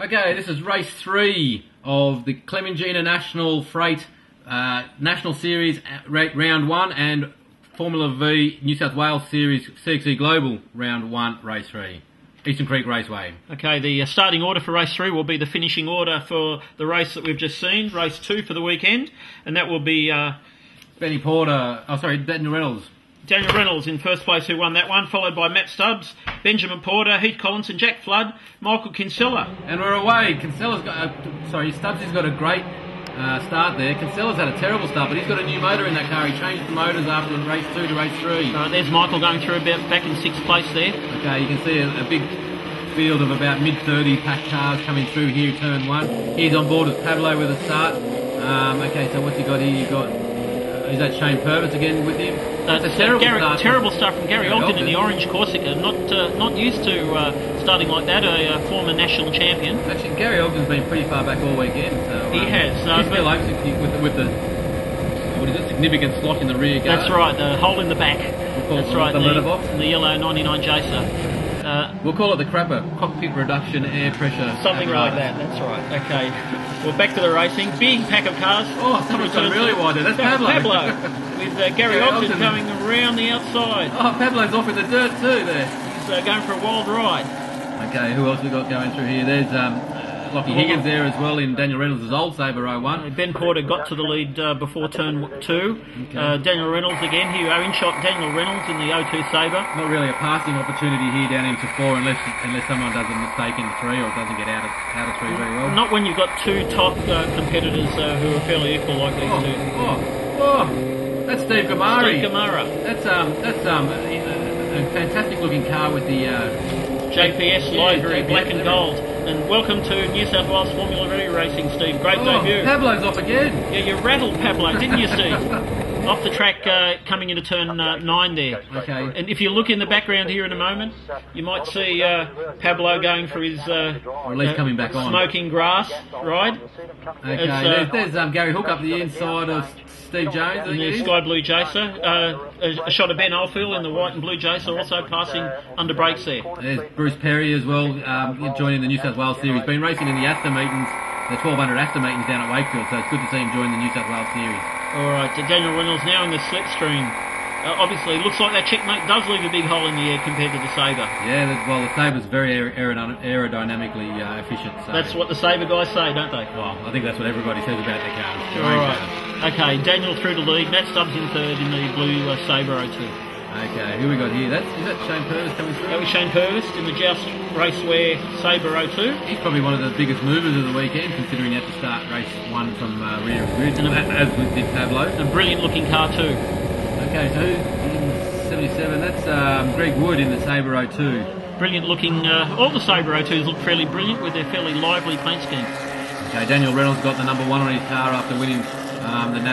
Okay, this is race 3 of the Clementina National Freight National Series Round 1 and Formula V New South Wales Series CXC Global Round 1 Race 3. Eastern Creek Raceway. Okay, the starting order for race 3 will be the finishing order for the race that we've just seen, race 2 for the weekend, and that will be Daniel Reynolds. Daniel Reynolds in first place, who won that one, followed by Matt Stubbs, Benjamin Porter, Heath Collinson, Jack Flood, Michael Kinsella. And we're away. Kinsella's got, Stubbs has got a great start there. Kinsella's had a terrible start, but he's got a new motor in that car. He changed the motors after race 2 to race 3. There's Michael going through back in 6th place there. Okay, you can see a big field of about mid-30 packed cars coming through here, turn 1. He's on board with Pablo with a start. Okay, so what's he got here? You got, is that Shane Purvis again with him? It's a terrible start from Gary Ogden in the orange Corsica. Not used to starting like that. A former national champion. Actually, Gary Ogden's been pretty far back all weekend. So he has. He's still with the what is it? Significant slot in the rear guard. That's right. The hole in the back. That's right. The letterbox. The yellow 99 Jacer. We'll call it the crapper cockpit reduction air pressure. Something like that. That's right. Okay. Well, back to the racing. Big pack of cars. Oh, someone's gone really wide there. That's Pablo. With Gary Ogden going around the outside. Oh, Pablo's off in the dirt too there. He's going for a wild ride. Okay, who else we got going through here? There's Lockie Higgins there as well in Daniel Reynolds' old Sabre 01. Ben Porter got to the lead before turn 2. Okay. Daniel Reynolds again. Here, in-shot Daniel Reynolds in the 02 Sabre. Not really a passing opportunity here down into 4 unless someone does a mistake in 3 or doesn't get out of 3 very well. Not when you've got 2 top competitors who are fairly equal like these two. That's Steve Gamari. Steve Gamara. That's a fantastic looking car with the JPS livery, black and gold. And welcome to New South Wales Formula V Racing, Steve. Great debut. Pablo's off again. Yeah, you rattled Pablo, didn't you, Steve? Off the track coming into turn 9 there. Okay. And if you look in the background here in a moment, you might see Pablo going for his or at least coming back on. Smoking grass ride. Okay, there's Gary Hook up the inside of Steve Jones. In the sky blue Jacer. A shot of Ben Oldfield in the white and blue Jacer, also passing under brakes there. There's Bruce Perry as well, joining the New South Wales Series. Been racing in the Astor meetings, the 1200 Astor meetings down at Wakefield, so it's good to see him join the New South Wales Series. Alright, Daniel Reynolds now in the slipstream. Obviously, looks like that checkmate does leave a big hole in the air compared to the Sabre. Yeah, well, the Sabre's very aerodynamically efficient. So. That's what the Sabre guys say, don't they? Well, I think that's what everybody says about their cars. Alright. Okay, Daniel through the lead. Matt Stubbs in third in the blue Sabre 02. Okay, who we got here? Is that Shane Purvis coming through? That was Shane Purvis in the Joust Raceware Sabre 02. He's probably one of the biggest movers of the weekend, considering he had to start race 1 from rear of grid, as did Pablo. A brilliant looking car too. Okay, so in 77, that's Greg Wood in the Sabre 02. Brilliant looking, all the Sabre 02s look fairly brilliant with their fairly lively paint scheme. Okay, Daniel Reynolds got the number 1 on his car after winning actually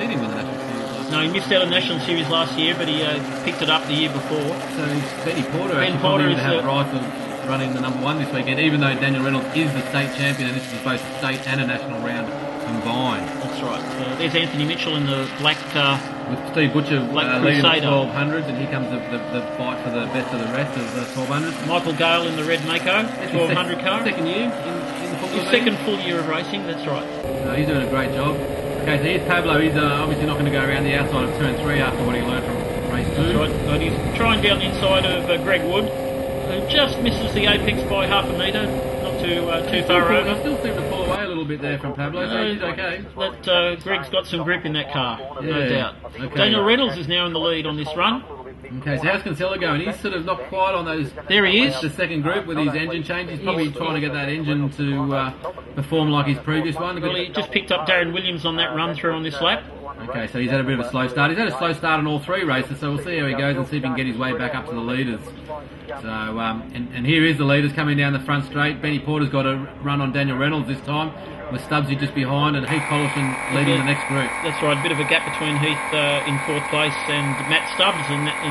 he didn't win the National Series last year. No, he missed out on the National Series last year, but he picked it up the year before. So Benny Porter actually to have a rifle running the number 1 this weekend, even though Daniel Reynolds is the state champion and this is both a state and a national round combined. That's right. There's Anthony Mitchell in the black with Steve Butcher leading the 1200s, and here comes the fight for the best of the rest of the 1200s. Michael Gale in the red Mako 1200 car. Second year in the Formula His second full year of racing, that's right. He's doing a great job. Okay, so here's Pablo. He's obviously not going to go around the outside of turn 3 after what he learned from race 2. That's right. But he's trying down the inside of Greg Wood, who just misses the apex by half a metre. Not too far over. He still seemed to pull away a little bit there from Pablo, so he's okay. Greg's got some grip in that car, no doubt. Okay. Daniel Reynolds is now in the lead on this run. Okay, so how's Kinsella going? He's sort of not quite on those. There he is. The second group with his engine change. He's probably trying to get that engine to perform like his previous one. Well, he just picked up Darren Williams on that run through on this lap. Okay, so he's had a bit of a slow start. He's had a slow start on all 3 races, so we'll see how he goes and see if he can get his way back up to the leaders. So, and here is the leaders coming down the front straight. Benny Porter's got a run on Daniel Reynolds this time, with Stubbsy just behind and Heath Collison leading the next group. That's right, a bit of a gap between Heath in 4th place and Matt Stubbs in that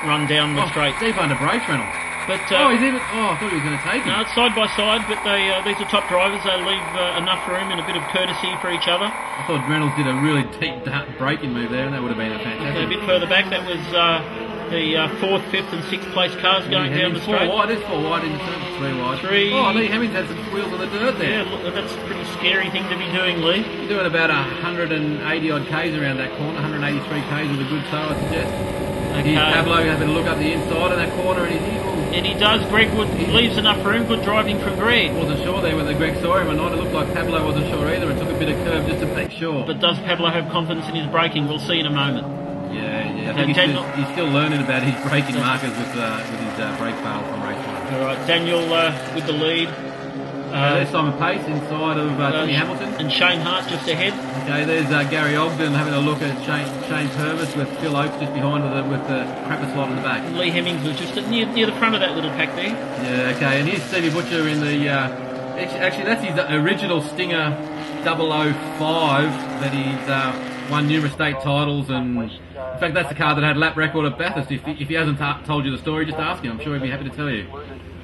run down the straight. Deep under brakes, Reynolds. But, I thought he was going to take it. No, it's side by side, but these are top drivers. They leave enough room and a bit of courtesy for each other. I thought Reynolds did a really deep braking move there, and that would have been a fantastic. A bit further back, that was the 4th, 5th and 6th place cars going down the straight. 4 wide, it's 4 wide into turn 3 wide. 3. Oh, Lee Hemmings had some wheels on the dirt there. Yeah, look, that's a pretty scary thing to be doing, Lee. You're doing about 180 odd Ks around that corner, 183 Ks with a good tow, I suggest. Okay. Here's Pablo having a look up the inside of that corner, and he's here. And he does. Greg Wood leaves enough room. Good driving from Greg. Wasn't sure there whether Greg saw him or not. It looked like Pablo wasn't sure either and took a bit of curve just to make sure. But does Pablo have confidence in his braking? We'll see in a moment. Yeah. I think he's still learning about his braking markers with his brake fail from race 1. All right, Daniel with the lead. There's Simon Pace inside of Timmy Hamilton. And Shane Hart just ahead. Okay, there's Gary Ogden having a look at Shane Purvis with Phil Oakes just behind with the crapper slot in the back. Lee Hemmings was just near the front of that little pack there. Yeah, okay, and here's Stevie Butcher in the... actually, that's his original Stinger 005 that he's won numerous state titles, and in fact that's the car that had lap record at Bathurst. If he hasn't told you the story, just ask him. I'm sure he'd be happy to tell you.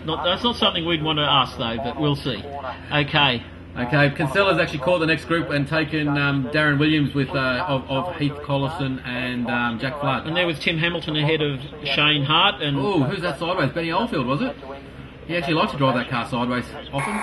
That's not something we'd want to ask though, but we'll see. Okay, Kinsella's actually caught the next group and taken Darren Williams with of Heath Collison and Jack Flood. And there was Tim Hamilton ahead of Shane Hart. And oh, who's that sideways? Benny Oldfield, was it? He actually likes to drive that car sideways often.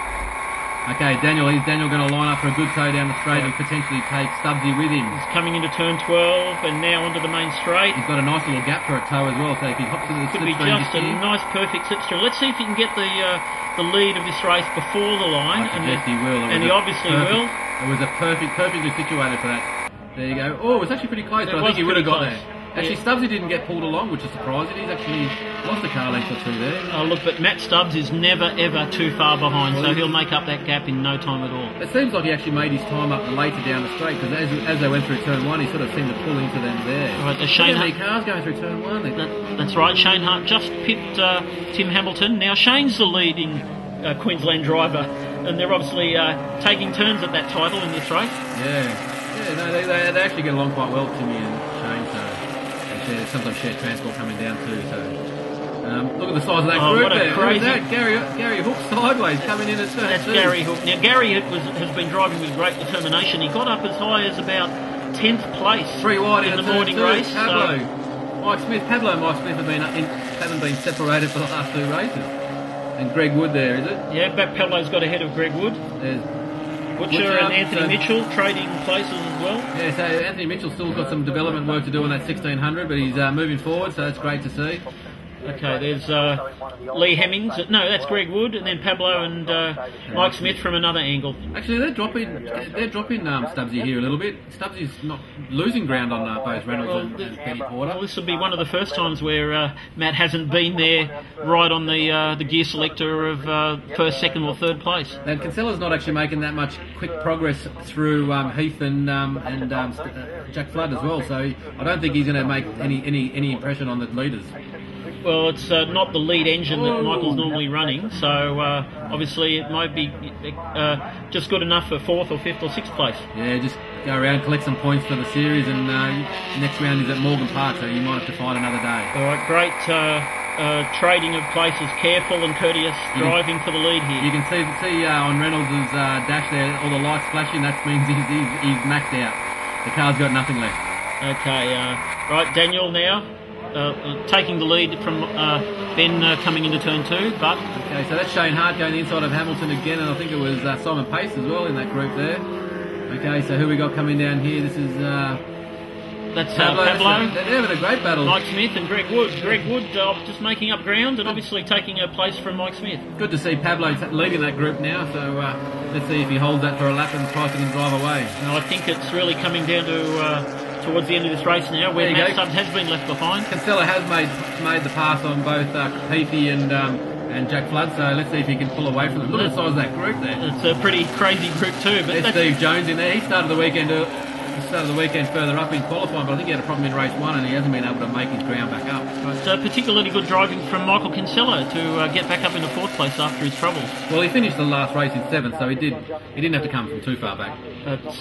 Okay, Daniel going to line up for a good tow down the straight and potentially take Stubbsy with him. He's coming into turn 12 and now onto the main straight. He's got a nice little gap for a tow as well, so if he hops into the could be just a nice perfect slipstream. Let's see if he can get the lead of this race before the line. I suggest he will. And he obviously will. It was a perfectly situated for that. There you go. Oh, it was actually pretty close, but I think he would have got there. Actually, Stubbsy didn't get pulled along, which is surprising. He's actually lost a car length or two there. Oh, look, but Matt Stubbs is never, ever too far behind, so he'll make up that gap in no time at all. It seems like he actually made his time up later down the straight, because as they went through turn 1, he sort of seemed to pull into them there. Right, Look how many cars going through turn 1. That's right, Shane Hart just pipped Tim Hamilton. Now Shane's the leading Queensland driver, and they're obviously taking turns at that title in this race. No, they actually get along quite well, Timmy and Shane, so sometimes shared transport coming down too. So look at the size of that group there. Crazy. That? Gary Hook sideways coming in at turn 2. That's Gary Hook. Now Gary has been driving with great determination. He got up as high as about 10th place 3 wide in the morning race. Pablo, Mike Smith haven't been separated for the last 2 races. And Greg Wood there, is it? Yeah, Pablo's got ahead of Greg Wood. There's Butcher and Anthony Mitchell trading places as well. Yeah, so Anthony Mitchell's still got some development work to do on that 1600, but he's moving forward, so that's great to see. Okay, there's Lee Hemmings. No, that's Greg Wood, and then Pablo and Mike Smith from another angle. Actually, they're dropping Stubbsy here a little bit. Stubbsy's not losing ground on both Reynolds and Benny Porter. Well, this will be one of the first times where Matt hasn't been there right on the gear selector of first, second, or third place. And Kinsella's not actually making that much quick progress through Heath and Jack Flood as well. So I don't think he's going to make any impression on the leaders. Well, it's not the lead engine that Michael's normally running, so obviously it might be just good enough for 4th or 5th or 6th place. Yeah, just go around, collect some points for the series, and next round is at Morgan Park, so you might have to find another day. All right, great trading of places, careful and courteous driving for the lead here. You can see on Reynolds' dash there, all the lights flashing. That means he's maxed out. The car's got nothing left. Okay, right, Daniel now. Taking the lead from Ben coming into turn 2, but... Okay, so that's Shane Hart going inside of Hamilton again, and I think it was Simon Pace as well in that group there. Okay, so who we got coming down here? This is... That's Pablo. They're having a great battle. Mike Smith and Greg Wood. Greg Wood just making up ground and obviously taking a place from Mike Smith. Good to see Pablo leading that group now, so let's see if he holds that for a lap and tries to drive away. And I think it's really coming down to... towards the end of this race now, where Matt Stubbs has been left behind. Kinsella has made the pass on both Peavey and Jack Flood, so let's see if he can pull away from them. Look at the size of that group there. It's a pretty crazy group too. But there's Steve Jones in there. He started the weekend further up in qualifying, but I think he had a problem in race 1 and he hasn't been able to make his ground back up. But particularly good driving from Michael Kinsella to get back up into 4th place after his troubles. Well, he finished the last race in 7th, so he didn't have to come from too far back. But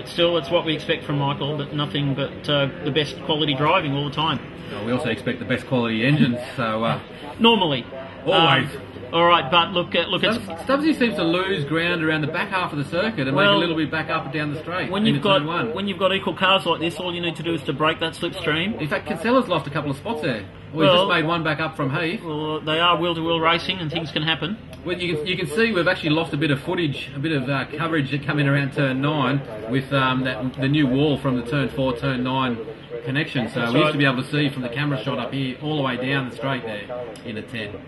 still, it's what we expect from Michael, but nothing but the best quality driving all the time. Well, we also expect the best quality engines, so... Normally. Always. All right, but look, it's Stubbsy seems to lose ground around the back half of the circuit and make a little bit back up and down the straight. When you've got equal cars like this, all you need to do is to break that slipstream. In fact, Kinsella's lost a couple of spots there. Well, he just made one back up from Heath. Well, they are wheel-to-wheel racing, and things can happen. Well, you can see we've actually lost a bit of footage, a bit of coverage coming around turn 9 with the new wall from the turn 4, turn 9 connection. So we used to be able to see from the camera shot up here all the way down the straight there in a 10.